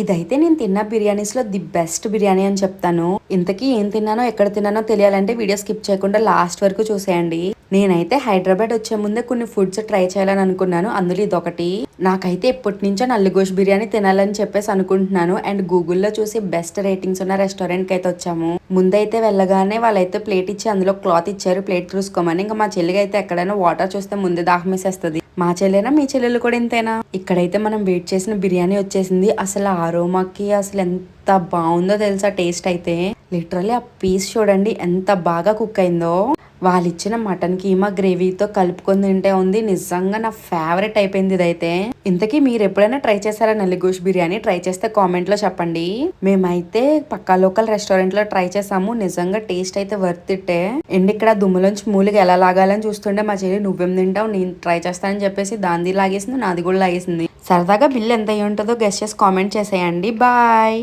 ఇదైతే నేను తిన్న బిర్యానీస్ లో ది బెస్ట్ బిర్యానీ అని చెప్తాను. ఇంతకీ ఏం తిన్నానో ఎక్కడ తిన్నానో తెలియాలంటే వీడియో స్కిప్ చేయకుండా లాస్ట్ వరకు చూసేయండి. నేనైతే హైదరాబాద్ వచ్చే ముందే కొన్ని ఫుడ్స్ ట్రై చేయాలని అనుకున్నాను. అందులో ఇదొకటి. నాకైతే ఎప్పటి నుంచో నల్లిగోష్ బిర్యానీ తినాలని చెప్పేసి అనుకుంటున్నాను. అండ్ గూగుల్లో చూసి బెస్ట్ రేటింగ్స్ ఉన్న రెస్టారెంట్ కి అయితే వచ్చాము. ముందైతే వెళ్ళగానే వాళ్ళైతే ప్లేట్ ఇచ్చి అందులో క్లాత్ ఇచ్చారు ప్లేట్ చూసుకోమని. ఇంకా మా చెల్లికి అయితే ఎక్కడైనా వాటర్ చూస్తే ముందే దాహమేసేస్తుంది. మా చెల్లెనా మీ చెల్లెలు కూడా ఇంతేనా? ఇక్కడైతే మనం వెయిట్ చేసిన బిర్యానీ వచ్చేసింది. అసలు ఆ అరోమాకి అసలు ఎంత బాగుందో తెలుసా టేస్ట్ అయితే. లిటరల్లీ ఆ పీస్ చూడండి ఎంత బాగా కుక్ అయిందో. వాళ్ళు ఇచ్చిన మటన్ కీమా గ్రేవీతో కలుపుకొని తింటే ఉంది. నిజంగా నా ఫేవరెట్ అయిపోయింది ఇదైతే. ఇంతకీ మీరు ఎప్పుడైనా ట్రై చేశారా నల్లిగోష్ బిర్యానీ? ట్రై చేస్తే కామెంట్ లో చెప్పండి. మేమైతే పక్కా లోకల్ రెస్టారెంట్ లో ట్రై చేసాము. నిజంగా టేస్ట్ అయితే వర్త్ ఇట్టే. అండ్ ఇక్కడ దుమ్ములోంచి మూలిగా ఎలా లాగాలని చూస్తుంటే మా చెల్లి నువ్వేం తింటావు నేను ట్రై చేస్తానని చెప్పేసి దాంది లాగేసింది, నాది కూడా లాగేసింది. సరదాగా బిల్ ఎంత అయ్యి ఉంటుందో గెస్ట్ చేసి కామెంట్ చేసేయండి. బాయ్.